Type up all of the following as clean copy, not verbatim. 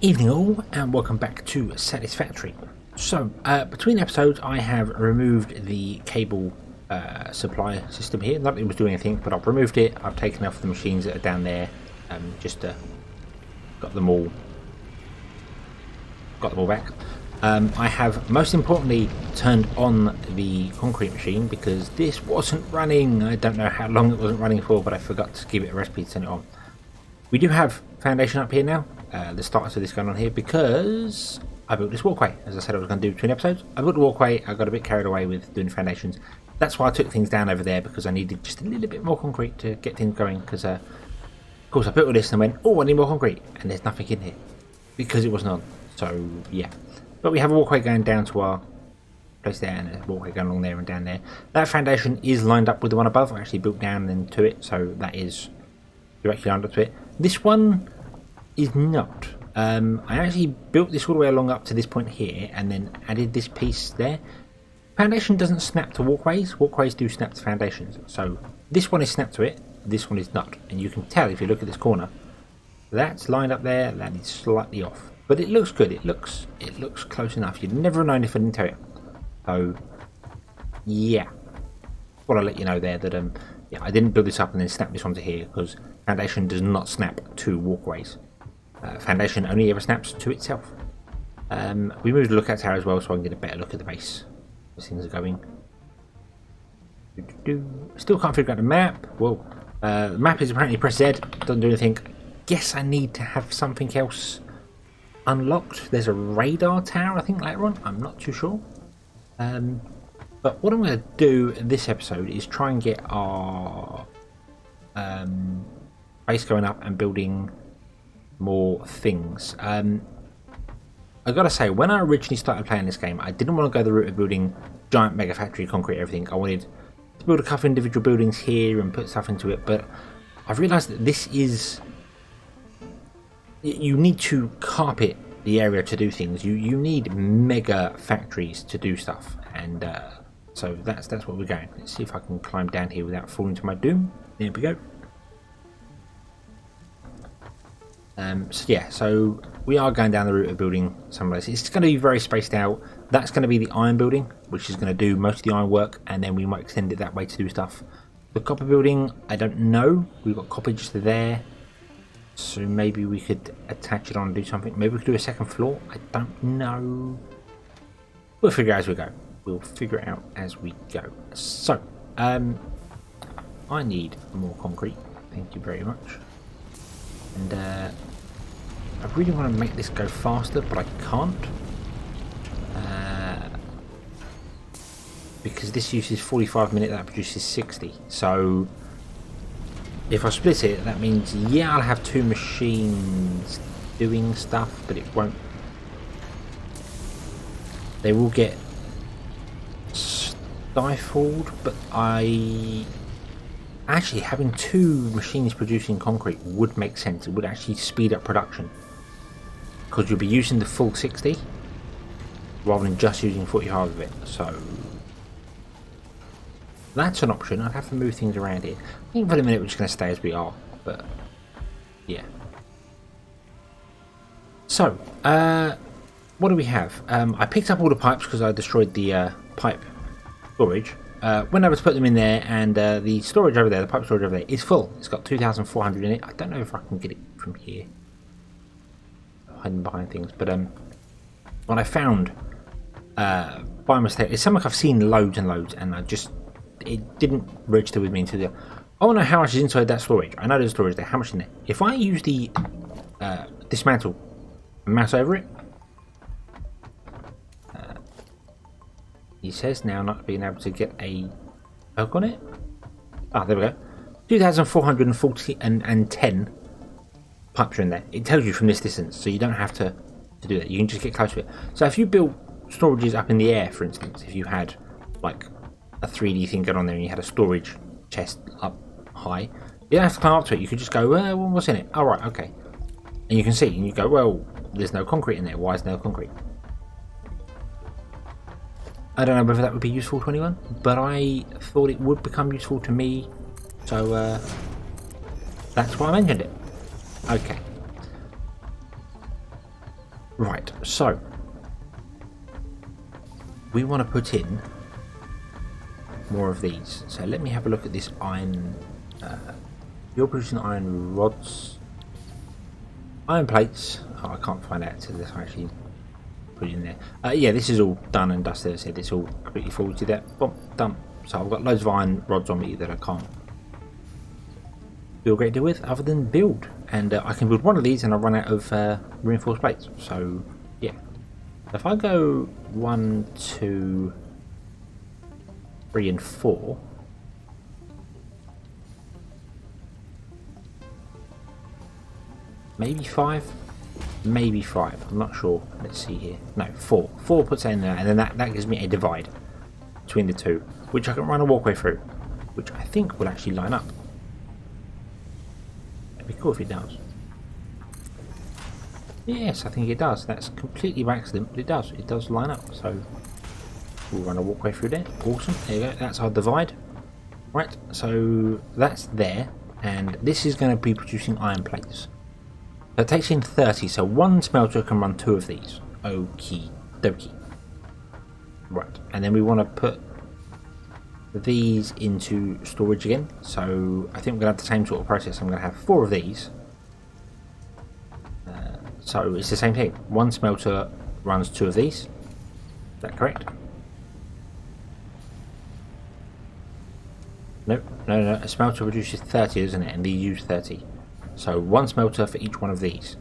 Evening all, and welcome back to Satisfactory. So, between episodes I have removed the cable supply system here. Not that it was doing anything, but I've removed it. I've taken off the machines that are down there, just got them all back. I have most importantly turned on the concrete machine because this wasn't running. I don't know how long it wasn't running for, but I forgot to give it a recipe to turn it on. We do have foundation up here now. The starters of this going on here because I built this walkway, as I said I was going to do between episodes. I built the walkway, I got a bit carried away with doing foundations. That's why I took things down over there, because I needed just a little bit more concrete to get things going, because of course I built all this and went, oh, I need more concrete, and there's nothing in here because it wasn't on. So yeah, but we have a walkway going down to our place there, and a walkway going along there and down there. That foundation is lined up with the one above. I actually built down into it, so that is directly lined up to it. This one is not. I actually built this all the way along up to this point here and then added this piece there. Foundation doesn't snap to walkways. Walkways do snap to foundations. So this one is snapped to it, this one is not. And you can tell if you look at this corner, that's lined up there, that is slightly off. But it looks good, it looks close enough. You'd never have known if I didn't tell you. So yeah. Well, I'll let you know there that yeah, I didn't build this up and then snap this onto here because foundation does not snap to walkways. Foundation only ever snaps to itself. We moved the lookout tower as well so I can get a better look at the base as things are going. Still can't figure out the map. Well, the map is apparently press Z, doesn't do anything. Guess I need to have something else unlocked. There's a radar tower I think later on, I'm not too sure. But what I'm going to do this episode is try and get our base going up and building more things. I gotta say, when I originally started playing this game, I didn't want to go the route of building giant mega factory, concrete, everything. I wanted to build a couple individual buildings here and put stuff into it, but I've realised that this is... You need to carpet the area to do things. You need mega factories to do stuff, and so that's what we're going. Let's see if I can climb down here without falling to my doom. There we go. So yeah, so we are going down the route of building some of those. It's going to be very spaced out. That's going to be the iron building, which is going to do most of the iron work, and then we might extend it that way to do stuff. The copper building, I don't know. We've got copper just there, so maybe we could attach it on and do something. Maybe we could do a second floor. I don't know. We'll figure it out as we go. We'll figure it out as we go. So, I need more concrete. Thank you very much. And I really want to make this go faster, but I can't. Because this uses 45 minutes, that produces 60. So if I split it, that means, yeah, I'll have two machines doing stuff, but it won't... They will get stifled, but actually, having two machines producing concrete would make sense. It would actually speed up production. Because you'll be using the full 60 rather than just using 45 of it. So that's an option. I'd have to move things around here. I think for the minute we're just going to stay as we are. But yeah. So, what do we have? I picked up all the pipes because I destroyed the pipe storage. Went over to put them in there, and the storage over there, the pipe storage over there, is full. It's got 2,400 in it. I don't know if I can get it from here, hiding behind things. But what I found by mistake, it's something I've seen loads and loads, and it didn't register with me until the... I want to know how much is inside that storage. I know there's storage there. How much in there? If I use the dismantle and mouse over it, he says now not being able to get a poke on it. Ah, there we go. 2,440 and 10 pipes are in there. It tells you from this distance, so you don't have to do that. You can just get close to it. So if you built storages up in the air, for instance, if you had like a 3D thing going on there and you had a storage chest up high, you don't have to climb up to it. You could just go, well, what's in it? Oh, right, okay. And you can see, and you go, well, there's no concrete in there. Why is there no concrete? I don't know whether that would be useful to anyone, but I thought it would become useful to me, so that's why I mentioned it. Okay. Right, so we want to put in more of these. So let me have a look at this iron. You're producing iron rods, iron plates. Oh, I can't find out until this actually put it in there. Yeah, this is all done and dusted. As I said, it's all completely forward to that. Boom, done. So I've got loads of iron rods on me that I can't do a great deal with other than build. And I can build one of these and I run out of reinforced plates. So yeah, if I go 1, 2, 3 and 4, maybe 5, maybe 5, I'm not sure. Let's see here. No, 4 puts in there, and then that gives me a divide between the two, which I can run a walkway through, which I think will actually line up. That'd be cool if it does. Yes, I think it does. That's completely by accident, but it does line up. So we'll run a walkway through there. Awesome. There you go. That's our divide. Right, so that's there, and this is going to be producing iron plates. So it takes in 30, so one smelter can run 2 of these. Okie dokie. Right, and then we want to put these into storage again. So I think we're going to have the same sort of process. I'm going to have 4 of these. So it's the same thing. One smelter runs 2 of these. Is that correct? No. A smelter produces 30, isn't it? And these use 30. So one smelter for each one of these.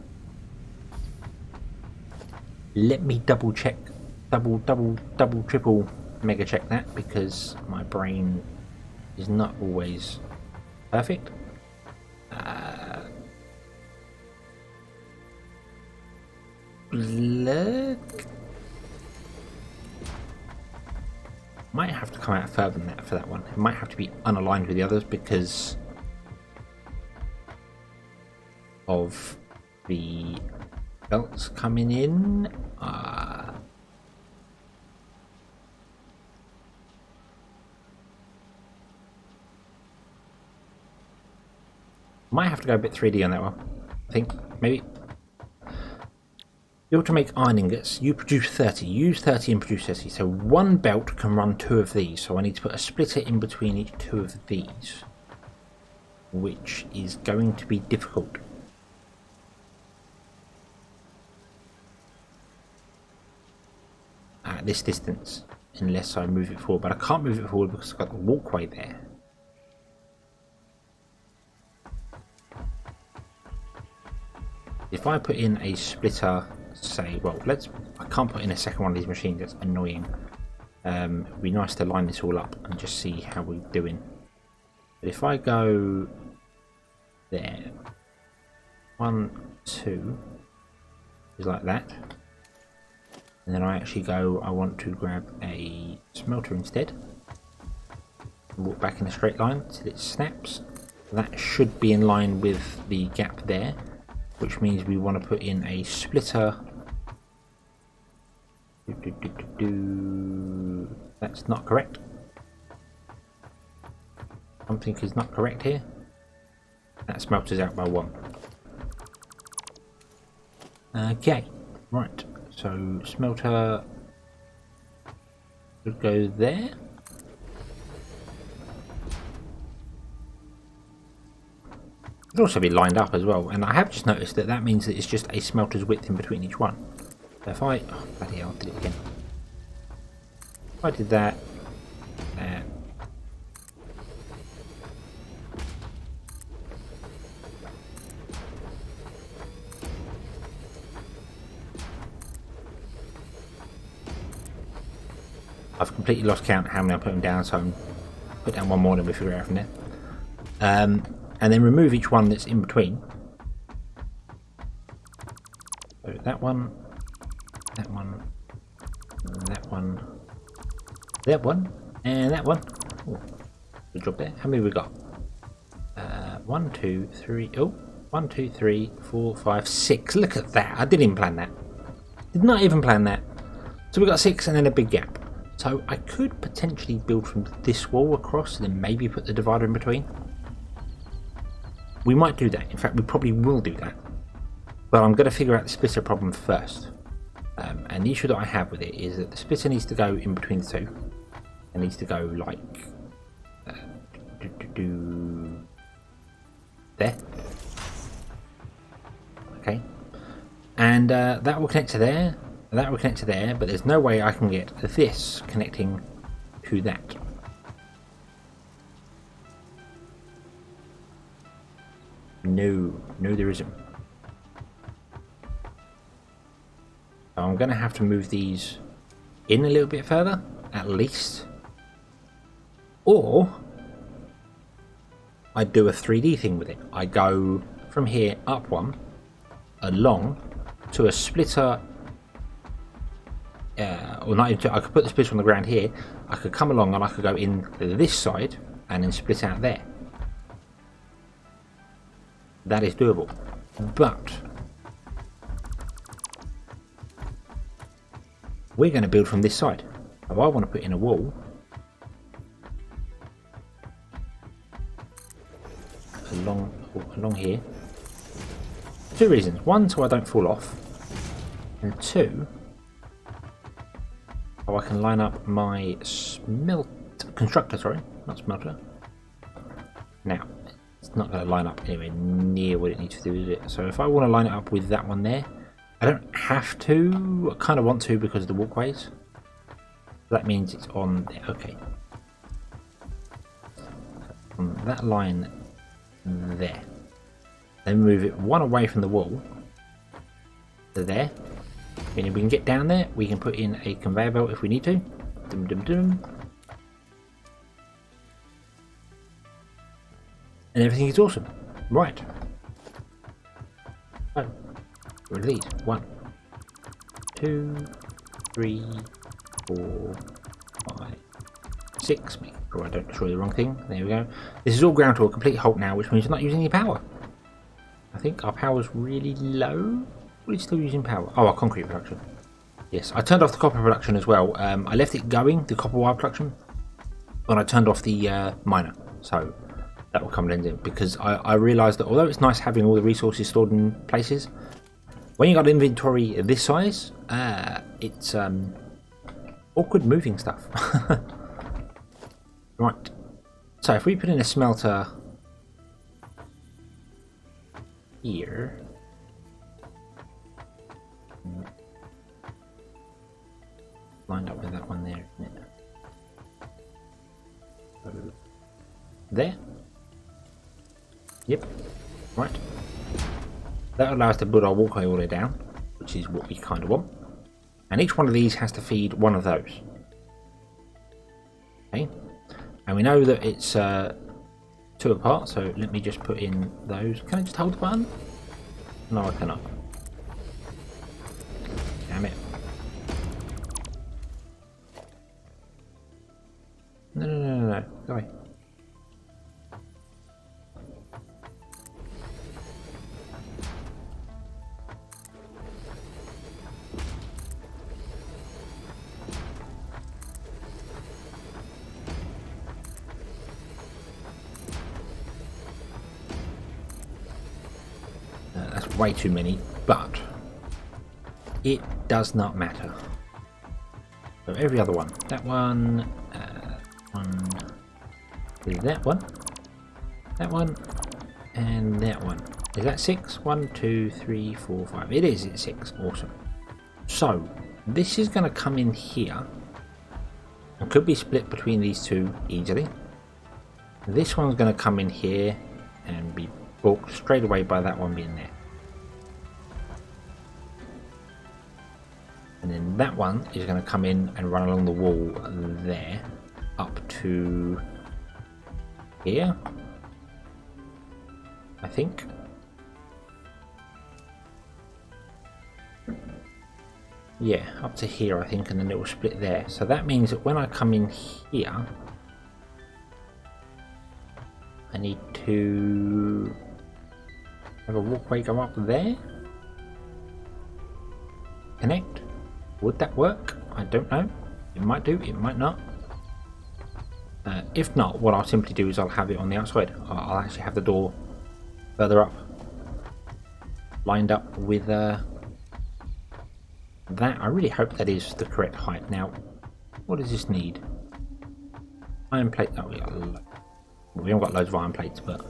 Let me double check, double, triple, mega check that, because my brain is not always perfect. Look. Might have to come out further than that for that one. It might have to be unaligned with the others because of the belts coming in. Might have to go a bit 3D on that one. I think maybe. In order to make iron ingots, you produce 30. Use 30 and produce 30. So one belt can run 2 of these. So I need to put a splitter in between each 2 of these, which is going to be difficult. At this distance, unless I move it forward. But I can't move it forward because I've got the walkway there. If I put in a splitter, say, well, I can't put in a second one of these machines, that's annoying. It'd be nice to line this all up and just see how we're doing. But if I go there, 1, 2, is like that. And then I actually go, I want to grab a smelter instead. And walk back in a straight line until it snaps. That should be in line with the gap there, which means we want to put in a splitter. That's not correct. Something is not correct here. That smelters out by 1. Okay, right. So smelter would go there. It'd also be lined up as well, and I have just noticed that means that it's just a smelter's width in between each one. So if I, oh bloody hell, I did it again. If I did that, I've completely lost count how many I put them down, so I'm put down one more and we figure it out from there. And then remove each one that's in between. So that one, that one, that one, that one, and that one. Ooh, good job there. How many have we got? 1, 2, 3. Oh, 1, 2, 3, 4, 5, 6. Look at that. I didn't even plan that. Did not even plan that. So we got 6 and then a big gap. So I could potentially build from this wall across and then maybe put the divider in between. We might do that. In fact, we probably will do that. But I'm going to figure out the splitter problem first. And the issue that I have with it is that the splitter needs to go in between the two. It needs to go like there. Okay, and that will connect to there. That will connect to there, but there's no way I can get this connecting to that. No, there isn't. So I'm going to have to move these in a little bit further, at least. Or I do a 3D thing with it. I go from here up one, along to a splitter. Or not even, I could put the splitter on the ground here. I could come along and I could go in this side and then split out there. That is doable, but we're going to build from this side. If I want to put in a wall along here, 2 reasons. 1, so I don't fall off, and 2, so I can line up my constructor. Sorry, not smelter. Now. It's not going to line up anywhere near what it needs to do, is it? So if I want to line it up with that one there, I don't have to. I kind of want to because of the walkways. That means it's on there. Okay. On that line there. Then move it one away from the wall to there. Meaning we can get down there. We can put in a conveyor belt if we need to. Dum dum dum. And everything is awesome. Right. So, what are these? 1, 2, 3, 4, 5, 6. Make sure I don't destroy the wrong thing. There we go. This is all ground to a complete halt now, which means we're not using any power. I think our power's really low. We're still using power. Oh, our concrete production. Yes, I turned off the copper production as well. I left it going, the copper wire production, but I turned off the miner. So that will come in because I realised that although it's nice having all the resources stored in places, when you got inventory this size, it's awkward moving stuff. Right. So if we put in a smelter here, lined up with that one there, isn't it? There. Yep. Right. That allows us to build our walkway all the way down, which is what we kind of want. And each one of these has to feed one of those. Okay. And we know that it's 2 apart, so let me just put in those. Can I just hold the button? No, I cannot. Damn it. No. Go away. That's way too many, but it does not matter. So every other one. That one, that one, and that one. Is that 6? 1, 2, 3, 4, 5. It is, it's 6. Awesome. So this is going to come in here and could be split between these two easily. This one's going to come in here and be bulked straight away by that one being there. And then that one is going to come in and run along the wall there up to here, I think. Yeah, up to here I think, and then it will split there. So that means that when I come in here, I need to have a walkway go up there. Connect. Would that work? I don't know. It might do, it might not. If not, what I'll simply do is I'll have it on the outside. I'll actually have the door further up, lined up with That, I really hope that is the correct height. Now, what does this need? Iron plate. Oh, we haven't got loads of iron plates, but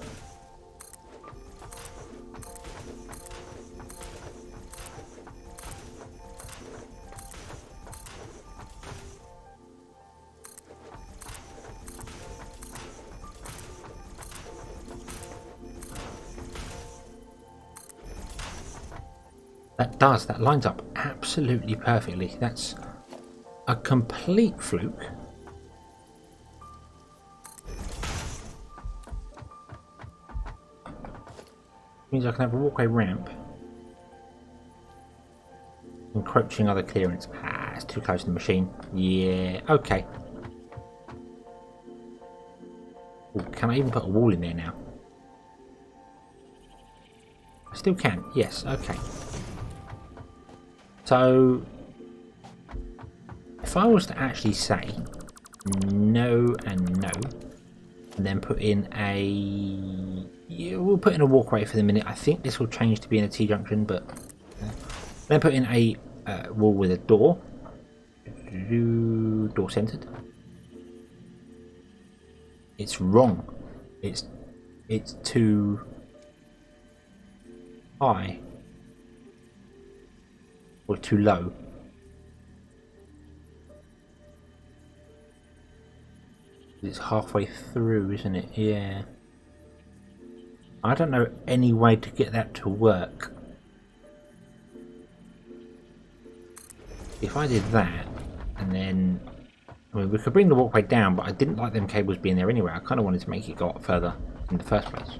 that lines up absolutely perfectly. That's a complete fluke. Means I can have a walkway ramp, encroaching other clearance. Ah, it's too close to the machine. Yeah, okay. Ooh, can I even put a wall in there now? I still can. Yes, okay. So, if I was to actually say no and no, and then put in a... Yeah, we'll put in a walkway for the minute. I think this will change to being a T-junction, but... then put in a wall with a door. Door centered. It's wrong. It's too high. Or too low. It's halfway through, isn't it? Yeah. I don't know any way to get that to work. If I did that, and then... I mean, we could bring the walkway down, but I didn't like them cables being there anyway. I kind of wanted to make it go up further in the first place.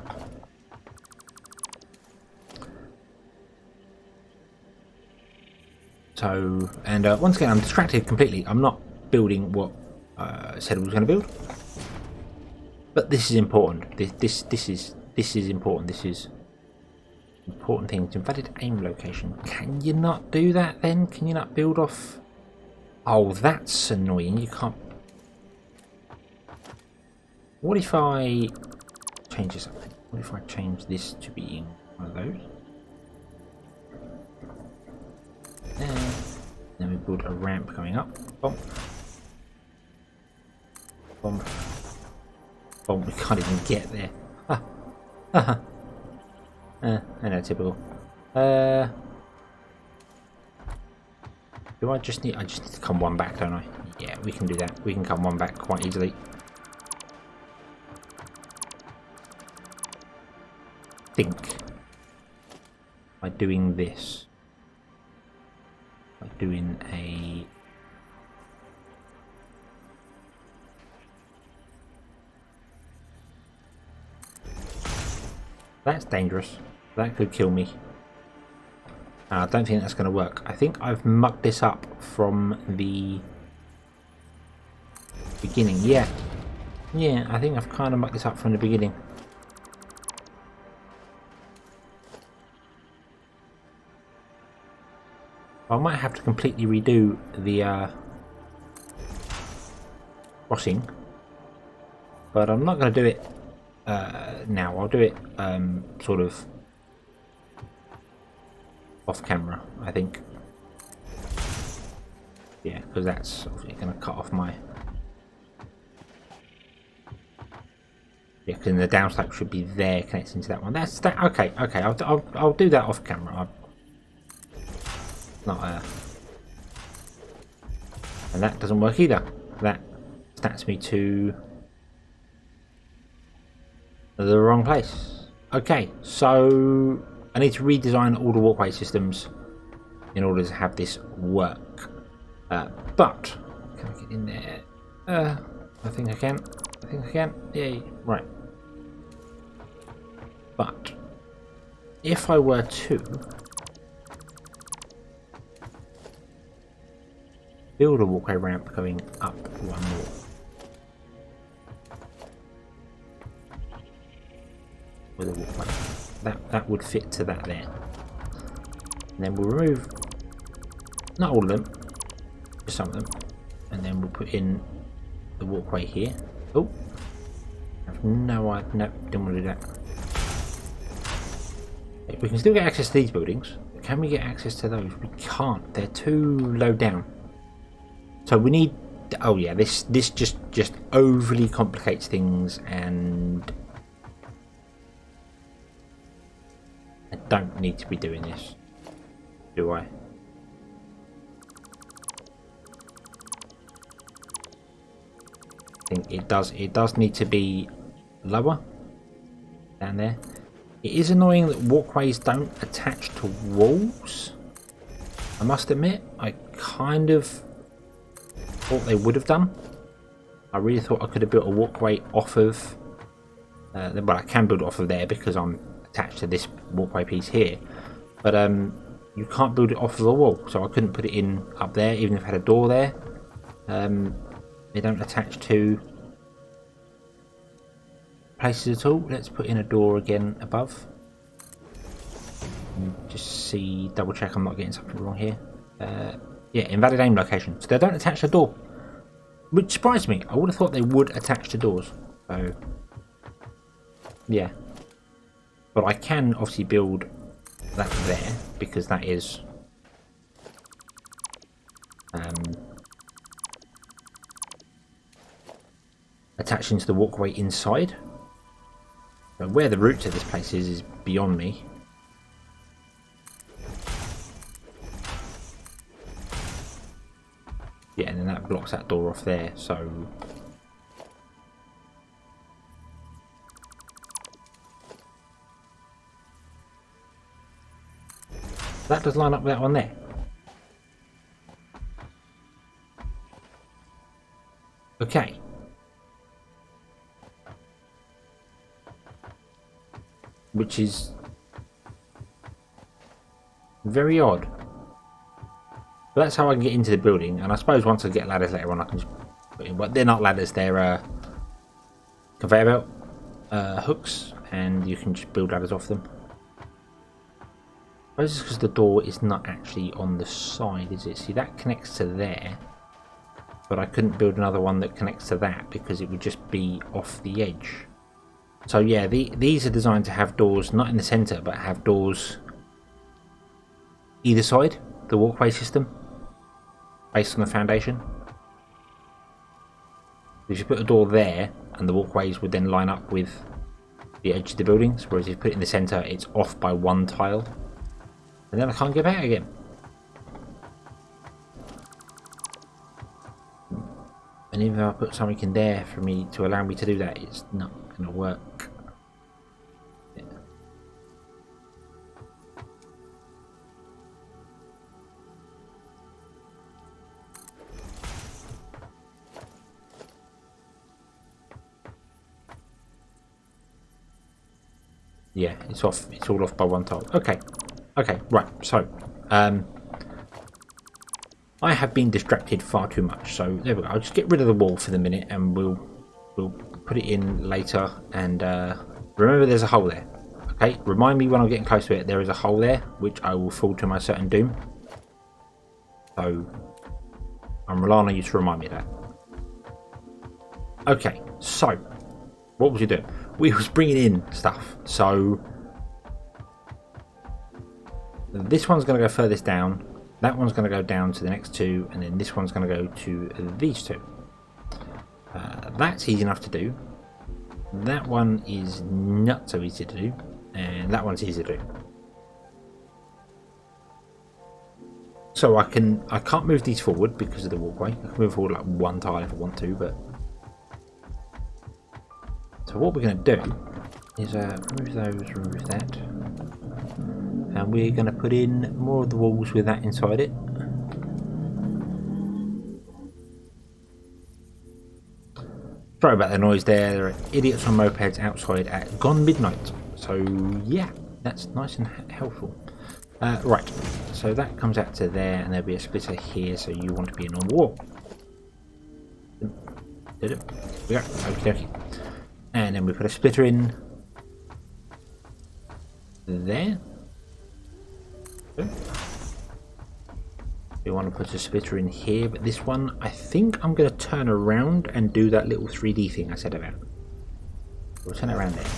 So, and once again, I'm distracted completely. I'm not building what I said I was going to build. But this is important. This is important. This is important things. Invalid aim location. Can you not do that then? Can you not build off? Oh, that's annoying. You can't. What if I change this up? What if I change this to being one of those? Then we build a ramp going up. Bump. Bump. Bump. We can't even get there. Ha. I know, typical. Do I just need to come one back, don't I? Yeah, we can do that. We can come one back quite easily. Think by doing this. By doing a that's dangerous. That could kill me. I don't think that's going to work. I think I've mucked this up from the beginning. Yeah, I think I've kind of mucked this up from the beginning. I might have to completely redo the crossing, but I'm not going to do it now. I'll do it sort of off camera, I think. Yeah, because that's obviously going to cut off my... Yeah, because the downslope should be there connecting to that one. That's that. Okay. I'll do that off camera. Not and that doesn't work either. That stats me to the wrong place. Okay, so I need to redesign all the walkway systems in order to have this work. But can I get in there? I think I can. Yay! Right. But if I were to build a walkway ramp going up one more. With a walkway. That would fit to that there. And then we'll remove not all of them, just some of them. And then we'll put in the walkway here. Oh, I have no idea. No, didn't want to do that. We can still get access to these buildings. can we get access to those? We can't. They're too low down. So we need... Oh yeah, this just overly complicates things, and I don't need to be doing this, do I? I think it does need to be lower down there. It is annoying that walkways don't attach to walls. I must admit, I kind of thought they would have done. I really thought I could have built a walkway off of well, I can build it off of there because I'm attached to this walkway piece here, but you can't build it off of a wall, so I couldn't put it in up there even if I had a door there. They don't attach to places at all. Let's put in a door again above. Just see, double check I'm not getting something wrong here. Yeah, invalid aim location. So they don't attach to door, which surprised me. I would have thought they would attach to doors. So yeah, but I can obviously build that there because that is attaching to the walkway inside. But where the roots of this place is beyond me. Yeah, and then that blocks that door off there, so that does line up with that one there. Okay. Which is very odd. But that's how I can get into the building, and I suppose once I get ladders later on I can just put in, but they're not ladders, they're conveyor belt hooks, and you can just build ladders off them. I suppose it's because the door is not actually on the side, is it? See, that connects to there, but I couldn't build another one that connects to that because it would just be off the edge. So yeah, these are designed to have doors not in the centre, but have doors either side, the walkway system, based on the foundation. If you put a door there, and the walkways would then line up with the edge of the buildings, whereas if you put it in the centre, it's off by one tile. And then I can't get back again. And even if I put something in there for me to allow me to do that, it's not going to work. Yeah, it's off. It's all off by one tile. Okay, okay, right. So, I have been distracted far too much. So there we go. I'll just get rid of the wall for the minute, and we'll put it in later. And remember, there's a hole there. Okay, remind me when I'm getting close to it. There is a hole there, which I will fall to my certain doom. So I'm relying on you to remind me of that. Okay, so what was we doing? We was bringing in stuff, so this one's going to go furthest down, that one's going to go down to the next two, and then this one's going to go to these two. That's easy enough to do. That one is not so easy to do, and that one's easy to do. So I can't move these forward because of the walkway. I can move forward like one tile if I want to, but so what we're going to do is remove those, remove that, and we're going to put in more of the walls with that inside it. Sorry about the noise there. There are idiots on mopeds outside at gone midnight. So yeah, that's nice and helpful. Right, so that comes out to there, and there'll be a splitter here, so you want to be a normal wall. Did it? There we go. Okie dokie. And then we put a splitter in there. We want to put a splitter in here, but this one, I think I'm going to turn around and do that little 3D thing I said about. We'll turn it around there.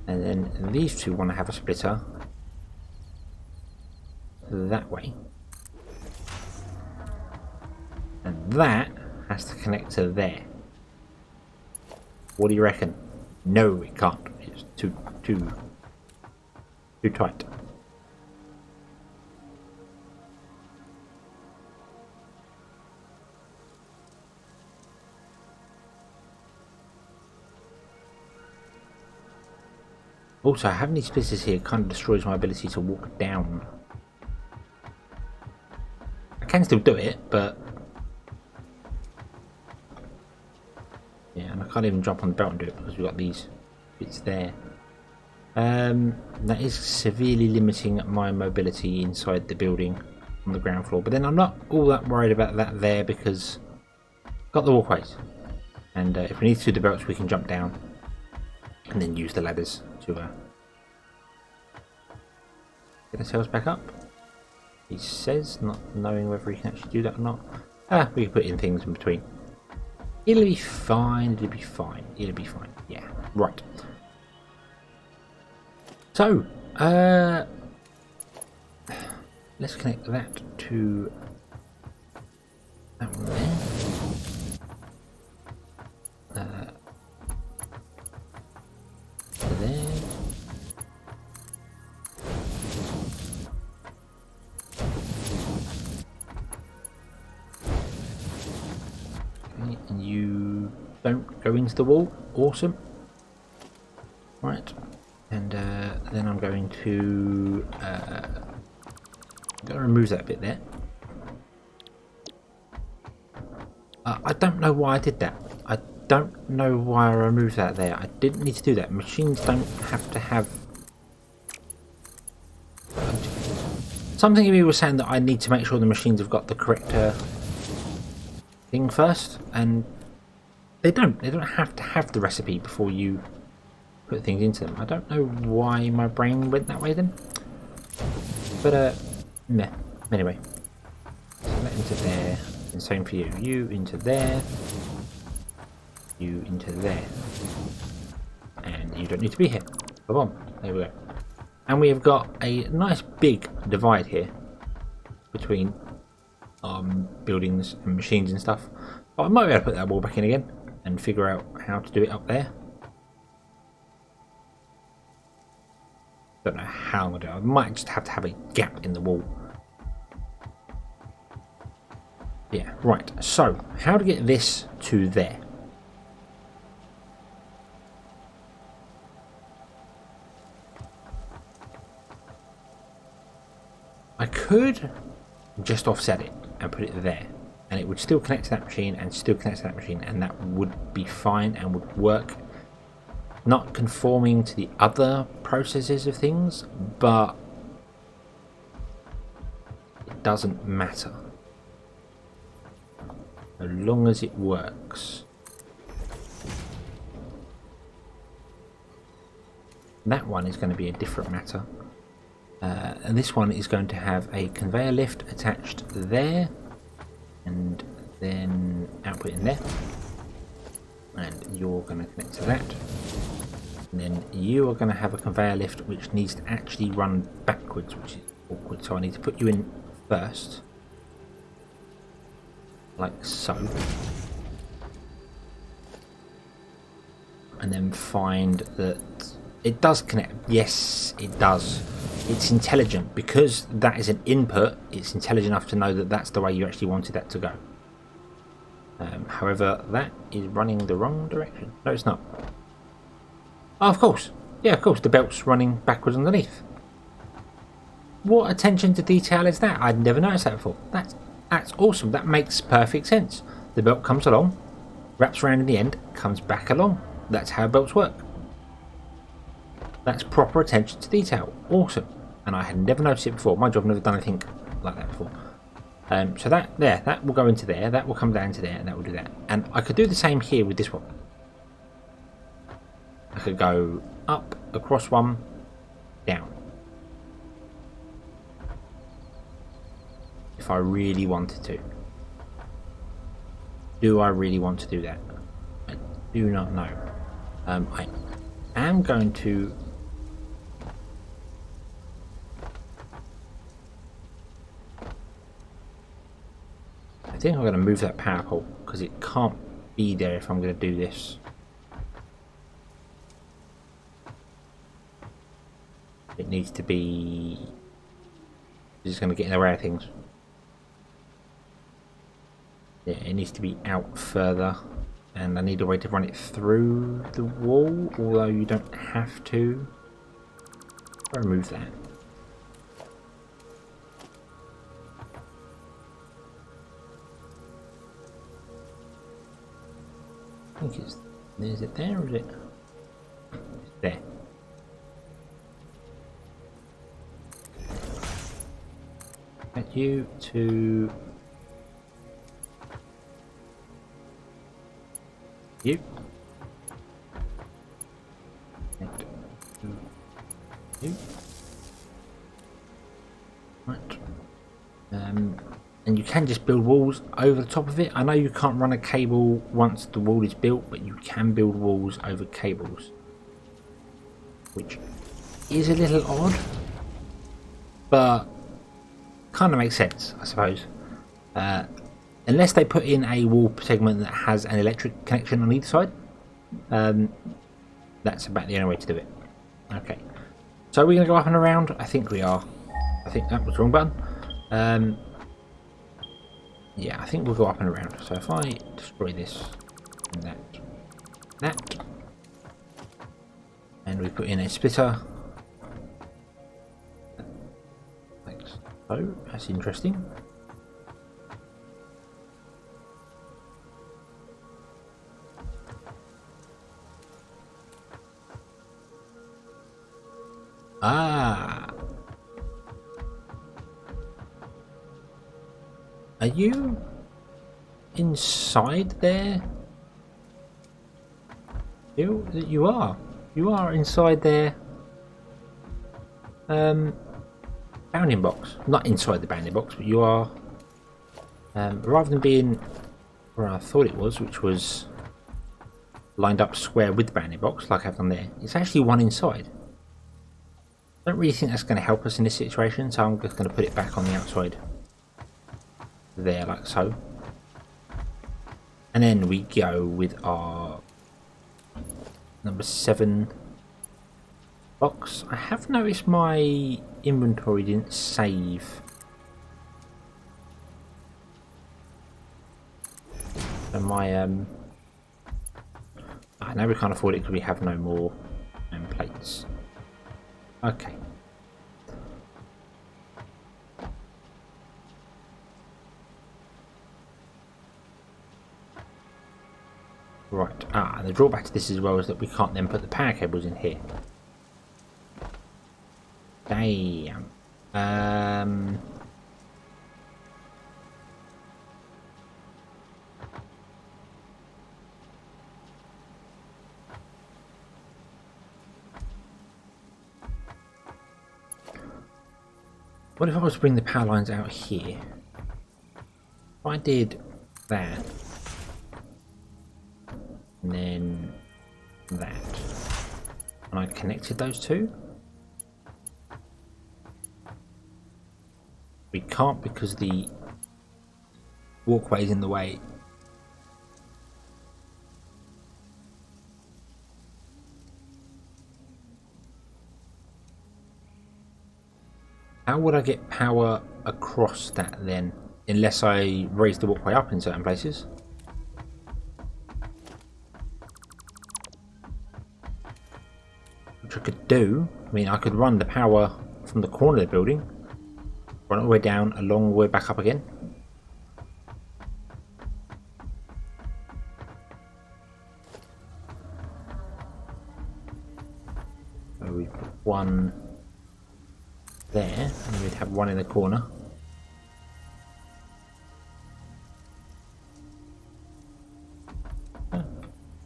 And then these two want to have a splitter that way. And that has to connect to there. What do you reckon? No, it can't. It's too tight. Also, having these splitters here kind of destroys my ability to walk down. I can still do it, but yeah, and I can't even jump on the belt and do it because we've got these bits there. That is severely limiting my mobility inside the building on the ground floor. But then I'm not all that worried about that there because I've got the walkways, and if we need to do the belts, we can jump down and then use the ladders to get ourselves back up. He says, not knowing whether he can actually do that or not. We can put in things in between. It'll be fine, it'll be fine, it'll be fine. Yeah, right. So, let's connect that to that one there. There. Okay, and you don't go into the wall. Awesome. Right, and then I'm going to remove that bit there. I don't know why I did that. I don't know why I removed that there. I didn't need to do that. Machines don't have to have... Something in me was saying that I need to make sure the machines have got the correct thing first, and they don't. They don't have to have the recipe before you put things into them. I don't know why my brain went that way then. But, meh. Anyway. So that into there. And same for you. You into there. You into there. And you don't need to be here. Boom. There we go. And we have got a nice big divide here between buildings and machines and stuff. But I might be able to put that wall back in again and figure out how to do it up there. Don't know how I'm going to do it. I might just have to have a gap in the wall. Yeah, right. So, how to get this to there? I could just offset it and put it there, and it would still connect to that machine and still connect to that machine, and that would be fine and would work. Not conforming to the other processes of things, but it doesn't matter as long as it works. That one is going to be a different matter. And this one is going to have a conveyor lift attached there, and then output in there, and you're going to connect to that, and then you are going to have a conveyor lift which needs to actually run backwards, which is awkward, so I need to put you in first, like so, and then find that it does connect. Yes, it does. It's intelligent because that is an input. It's intelligent enough to know that that's the way you actually wanted that to go. However, that is running the wrong direction. No, it's not. Oh, of course. Yeah, of course. The belt's running backwards underneath. What attention to detail is that? I'd never noticed that before. That's awesome. That makes perfect sense. The belt comes along, wraps around in the end, comes back along. That's how belts work. That's proper attention to detail. Awesome. And I had never noticed it before. Mind you, I've never done anything like that before. So that will go into there, that will come down to there, and that will do that. And I could do the same here with this one. I could go up, across one, down. If I really wanted to. Do I really want to do that? I do not know. I am going to think I'm going to move that power pole because it can't be there if I'm going to do this. It needs to be... It's just going to get in the way of things. Yeah, it needs to be out further. And I need a way to run it through the wall, although you don't have to. I'll remove that. I think it's... Is it there or is it? It's there. Get you to... You. You. Right. And you can just build walls over the top of it. I know you can't run a cable once the wall is built, but you can build walls over cables, which is a little odd, but kind of makes sense, I suppose. Unless they put in a wall segment that has an electric connection on either side, that's about the only way to do it. Okay, so we're going to go up and around. I think we are. I think that was the wrong button. Yeah, I think we'll go up and around. So if I destroy this and that, and we put in a splitter, like so, that's interesting. Ah. Are you inside there? You are. You are inside there. Bounding box. Not inside the bounding box, but you are. Rather than being where I thought it was, which was lined up square with the bounding box, like I've done there, it's actually one inside. I don't really think that's going to help us in this situation, so I'm just going to put it back on the outside. There, like so. And then we go with our number 7 box. I have noticed my inventory didn't save. So my I know we can't afford it because we have no more plates. Okay. Right, and the drawback to this as well is that we can't then put the power cables in here. Damn. What if I was to bring the power lines out here? If I did that, and then that, and I connected those two? We can't because the walkway is in the way. How would I get power across that then? Unless I raise the walkway up in certain places. Which I could do. I mean, I could run the power from the corner of the building, run it all the way down, a long way back up again. So we put one there, and we'd have one in the corner.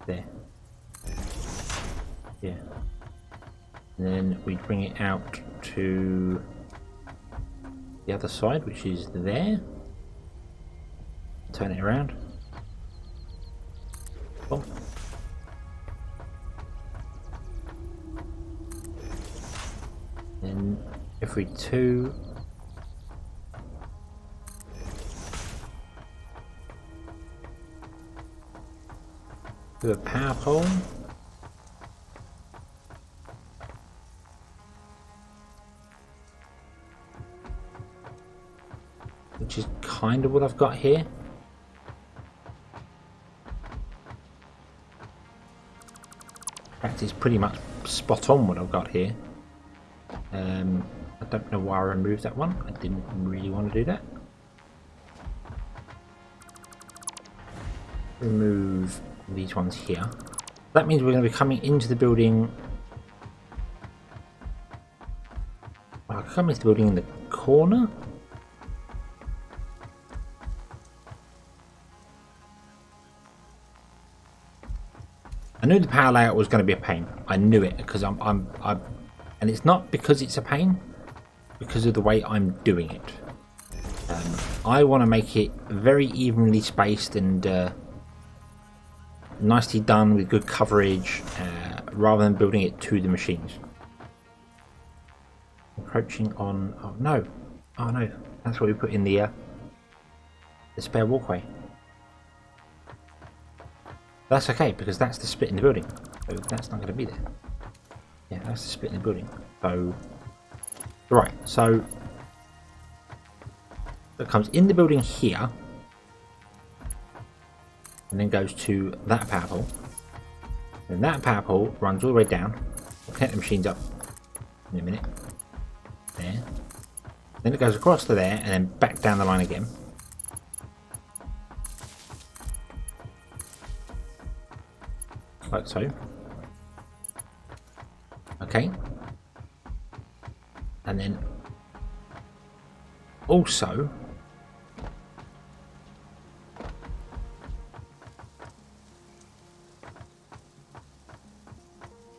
There. Yeah. And then we'd bring it out to the other side, which is there. Turn it around. Oh. Then every 2 Do a power pole. Which is kind of what I've got here. In fact, it's pretty much spot on what I've got here. I don't know why I removed that one. I didn't really want to do that. Remove these ones here. That means we're going to be coming into the building. I'll come into the building in the corner. I knew the power layout was going to be a pain. I knew it because and it's not because it's a pain, because of the way I'm doing it. I want to make it very evenly spaced and nicely done with good coverage, rather than building it to the machines. Approaching on. Oh no! Oh no! That's what we put in the spare walkway. That's okay, because that's the split in the building. So that's not going to be there. Yeah, that's the split in the building. So, right, so it comes in the building here, and then goes to that power pole. And that power pole runs all the way down. We'll connect the machines up in a minute. There. Then it goes across to there, and then back down the line again. Like so. Okay. And then also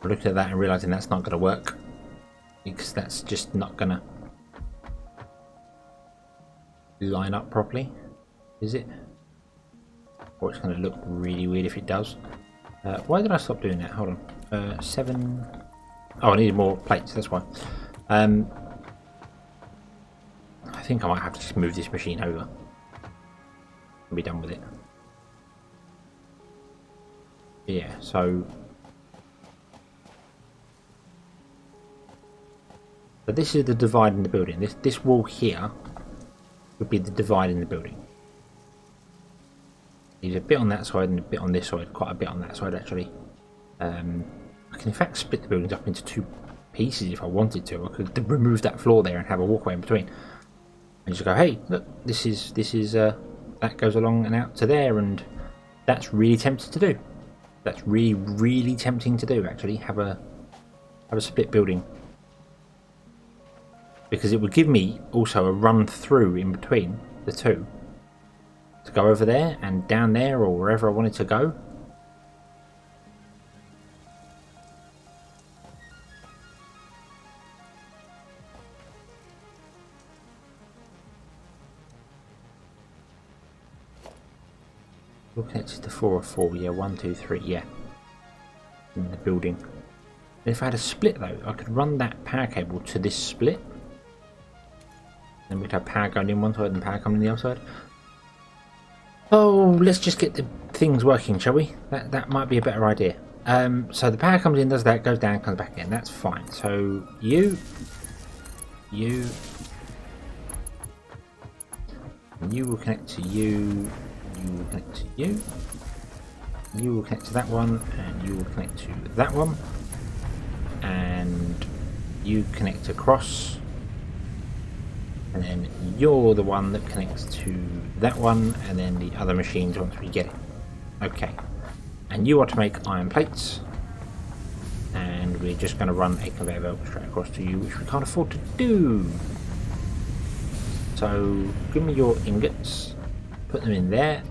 looking at that and realizing that's not going to work, because that's just not going to line up properly, is it? Or it's going to look really weird if it does. Why did I stop doing that? Hold on. 7. Oh, I needed more plates, that's why. I think I might have to just move this machine over and be done with it. Yeah, so this is the divide in the building. This wall here would be the divide in the building. There's a bit on that side and a bit on this side, quite a bit on that side actually. I can in fact split the buildings up into 2 pieces if I wanted to. I could remove that floor there and have a walkway in between. And just go, hey, look, this is that goes along and out to there, and that's really tempting to do. That's really, really tempting to do actually, have a split building. Because it would give me also a run through in between the two. To go over there and down there or wherever I wanted to go. We're connected to 4 or 4, yeah, 1, 2, 3, yeah. In the building. And if I had a split though, I could run that power cable to this split. Then we'd have power going in one side and power coming in the other side. Oh, let's just get the things working, shall we? That might be a better idea. So the power comes in, does that, goes down, comes back in. That's fine. So you will connect to you. You will connect to you. You will connect to that one, and you will connect to that one. And you connect across. And then you're the one that connects to that one, and then the other machines once we get it. Okay. And you are to make iron plates. And we're just going to run a conveyor belt straight across to you, which we can't afford to do. So, give me your ingots. Put them in there.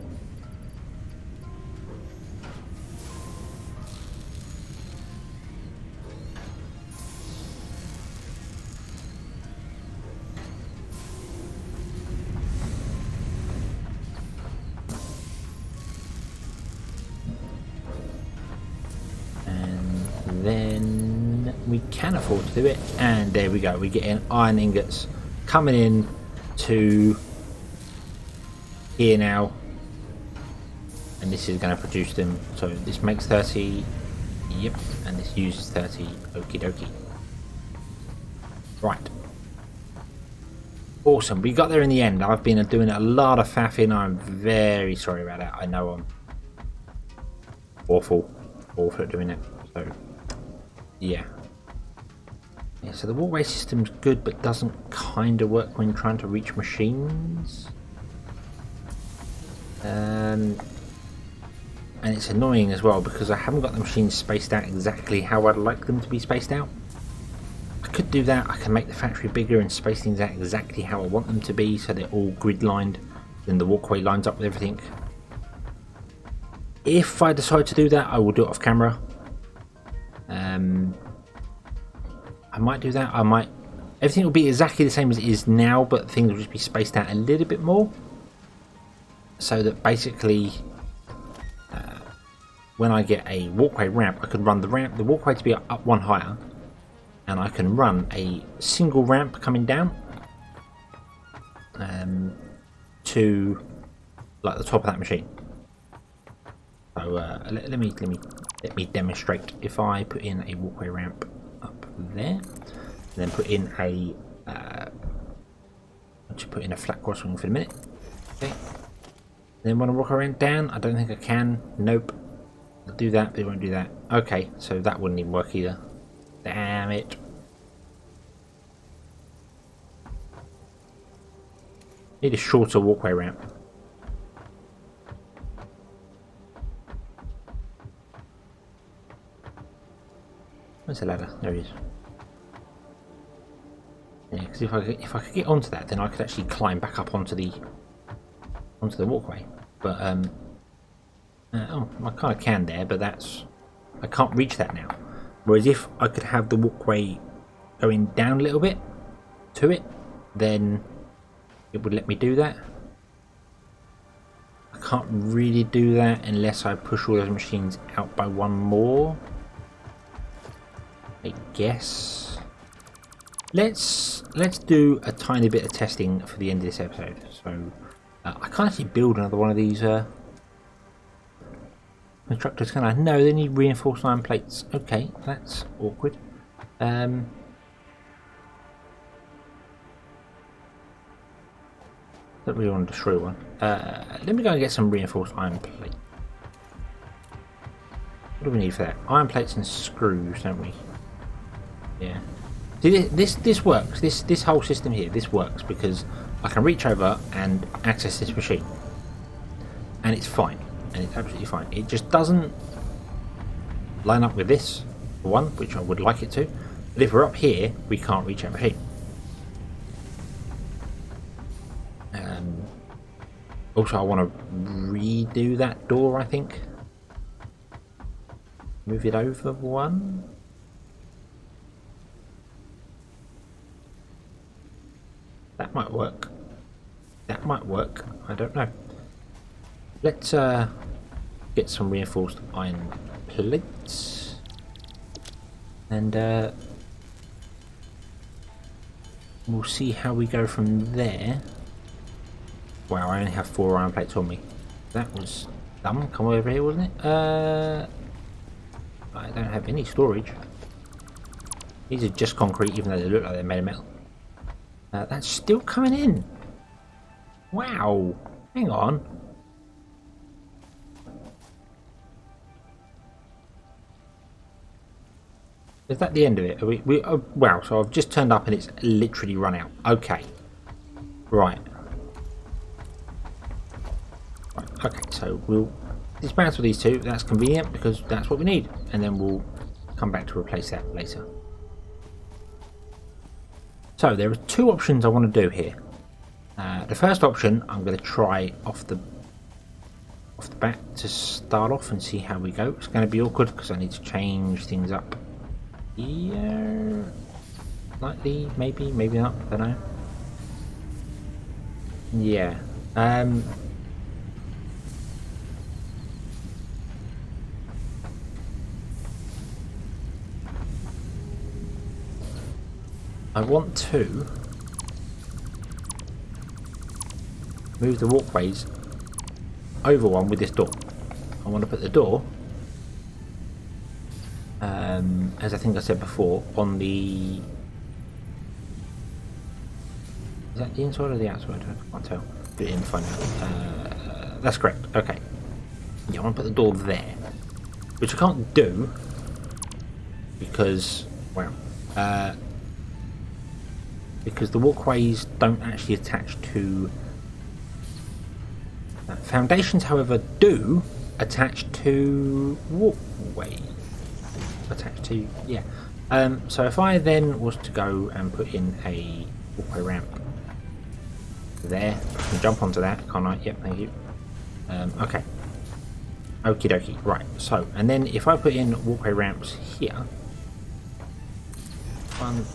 Then we can afford to do it, and there we go. We get in iron ingots coming in to here now. and this is going to produce them. So this makes 30. Yep, and this uses 30. Okie dokie. Right. Awesome, we got there in the end. I've been doing a lot of faffing. I'm very sorry about that. I know I'm awful at doing it. So, yeah. Yeah, so the walkway system's good, but doesn't kind of work when trying to reach machines. And it's annoying as well because I haven't got the machines spaced out exactly how I'd like them to be spaced out. I could do that. I can make the factory bigger and space things out exactly how I want them to be so they're all grid lined, then the walkway lines up with everything. If I decide to do that, I will do it off camera. I might do that. Everything will be exactly the same as it is now, but things will just be spaced out a little bit more, so that basically when I get a walkway ramp, I can run the walkway to be up one higher, and I can run a single ramp coming down to like the top of that machine. So let me demonstrate. If I put in a walkway ramp up there, and then put in a I'll just put in a flat crosswing for a minute. Okay. Then when I walk around down, I don't think I can. Nope. I'll do that, but it won't do that. Okay, so that wouldn't even work either. Damn it. Need a shorter walkway ramp. Where's the ladder? There it is. Yeah, because if I could get onto that, then I could actually climb back up onto the walkway. But oh, I kind of can there, but I can't reach that now. Whereas if I could have the walkway going down a little bit to it, then it would let me do that. I can't really do that unless I push all those machines out by one more, I guess. Let's do a tiny bit of testing for the end of this episode. So I can't actually build another one of these constructors, can I? No, they need reinforced iron plates. Okay, that's awkward. Don't really want to destroy one. Let me go and get some reinforced iron plate. What do we need for that? Iron plates and screws, don't we? Yeah. See, this works. This whole system here, this works because I can reach over and access this machine, and it's fine, and it's absolutely fine. It just doesn't line up with this one, which I would like it to. But if we're up here, we can't reach that machine. Also, I want to redo that door, I think. Move it over one. That might work. That might work. I don't know. Let's get some reinforced iron plates. And we'll see how we go from there. Wow, I only have 4 iron plates on me. That was dumb. Come over here, wasn't it? I don't have any storage. These are just concrete, even though they look like they're made of metal. That's still coming in. Wow. Hang on. Is that the end of it? Are we oh, wow, so I've just turned up and it's literally run out. Okay. Right. Okay, so we'll dismantle these two. That's convenient because that's what we need, and then we'll come back to replace that later. So there are 2 options I want to do here. The first option I'm going to try off the bat to start off and see how we go. It's going to be awkward because I need to change things up here slightly, maybe not. I don't know. Yeah. I want to move the walkways over one with this door. want to put the door, as I think I said before, on the... Is that the inside or the outside? I can't tell. Put it in and find out. That's correct. Okay. Yeah, I want to put the door there, which I can't do because, well, because the walkways don't actually attach to foundations. However, do attach to walkways. Attached to, yeah. So if I then was to go and put in a walkway ramp there, I can jump onto that, can't I? Yep, thank you. Okay. Okie dokie. Right. So, and then if I put in walkway ramps here, 1,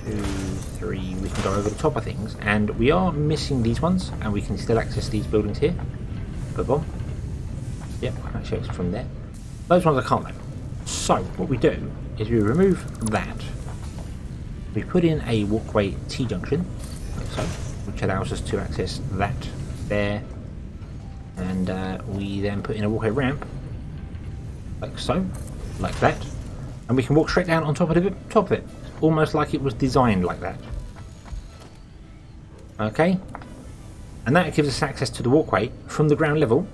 2, 3, we can go over the top of things, and we are missing these ones, and we can still access these buildings here. Boom. Yep, I can actually access from there. Those ones I can't though. So what we do is we remove that. We put in a walkway T-junction, like so, which allows us to access that there, and we then put in a walkway ramp, like so, like that, and we can walk straight down on top of it, almost like it was designed like that. Okay, and that gives us access to the walkway from the ground level.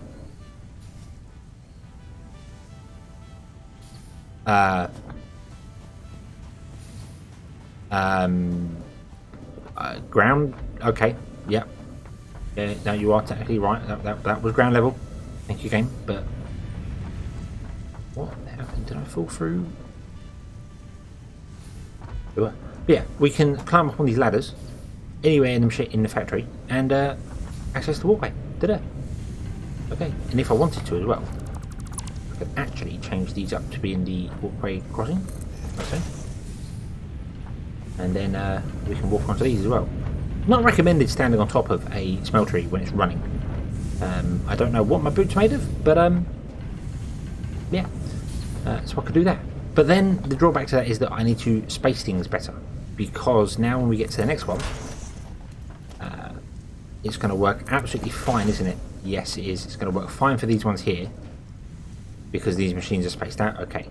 Ground. Okay. Yep. Yeah. No, you are technically right. That was ground level. Thank you, game. But what happened? Did I fall through? But yeah, we can climb up on these ladders anywhere in the factory and access the walkway. Ta-da. Okay. And if I wanted to as well, I could actually change these up to be in the walkway crossing. Okay. And then we can walk onto these as well. Not recommended standing on top of a smeltery when it's running. I don't know what my boot's made of, but yeah, so I could do that. But then the drawback to that is that I need to space things better, because now when we get to the next one, it's going to work absolutely fine, isn't it? Yes, it is. It's going to work fine for these ones here, because these machines are spaced out. Okay,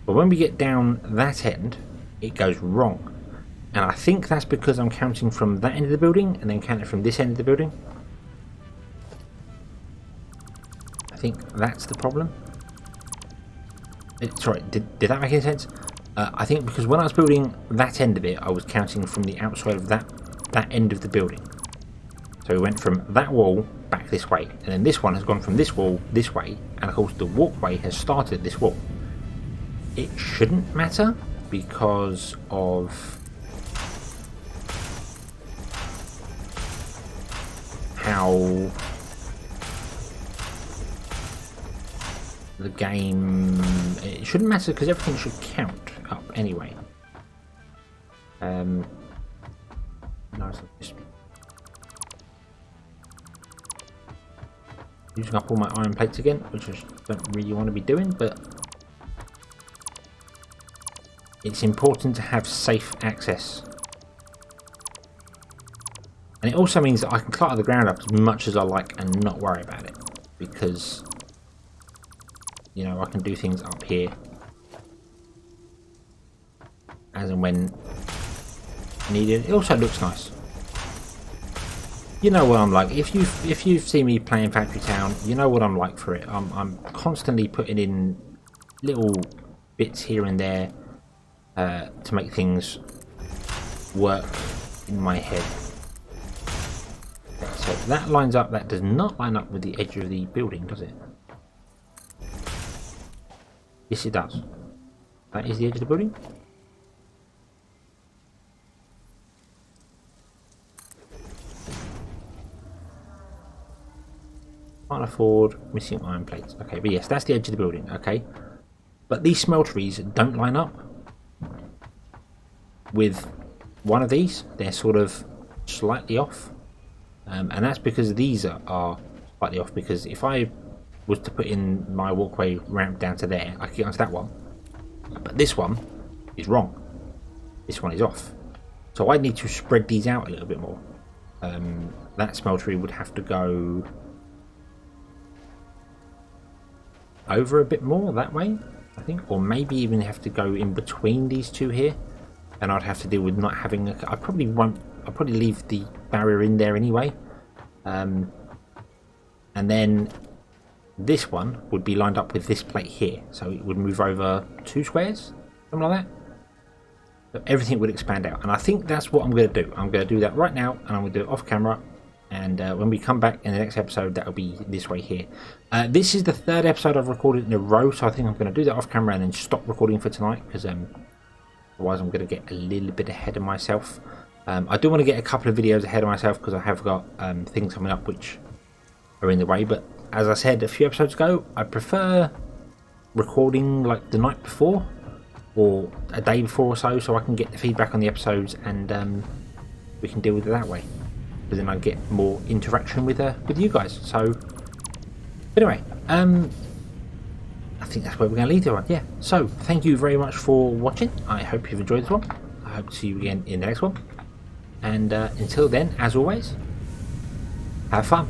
but when we get down that end, it goes wrong. And I think that's because I'm counting from that end of the building and then counting from this end of the building. I think that's the problem. Sorry, did that make any sense? I think because when I was building that end of it, I was counting from the outside of that end of the building. So we went from that wall back this way, and then this one has gone from this wall this way, and of course the walkway has started at this wall. It shouldn't matter because of how the game... It shouldn't matter because everything should count up anyway. No, just using up all my iron plates again, which I don't really want to be doing, but it's important to have safe access. And it also means that I can clutter the ground up as much as I like and not worry about it, because, you know, I can do things up here as and when needed. It also looks nice. You know what I'm like. If you've seen me playing Factory Town, you know what I'm like for it. I'm constantly putting in little bits here and there to make things work in my head. So that lines up. That does not line up with the edge of the building, does it? Yes, it does. That is the edge of the building. Can't afford missing iron plates. Okay, but yes, that's the edge of the building. Okay, but these smelteries don't line up with one of these. They're sort of slightly off. And that's because these are slightly off, because if I was to put in my walkway ramp down to there, I could get onto that one. But this one is wrong. This one is off. So I need to spread these out a little bit more. That smeltery would have to go over a bit more that way, I think, or maybe even have to go in between these two here, and I'd have to deal with not having I probably won't. I'll probably leave the barrier in there anyway, and then this one would be lined up with this plate here, so it would move over 2 squares, something like that. So everything would expand out, and I think that's what I'm going to do. I'm going to do that right now, and I'm going to do it off camera. And when we come back in the next episode, that'll be this way here. This is the 3rd episode I've recorded in a row, so I think I'm going to do that off camera and then stop recording for tonight, because otherwise I'm going to get a little bit ahead of myself. I do want to get a couple of videos ahead of myself, because I have got things coming up which are in the way. But as I said a few episodes ago, I prefer recording like the night before or a day before or so I can get the feedback on the episodes, and we can deal with it that way. But then I get more interaction with you guys. So anyway, I think that's where we're going to leave the one. Yeah. So thank you very much for watching. I hope you've enjoyed this one. I hope to see you again in the next one. And until then, as always, have fun.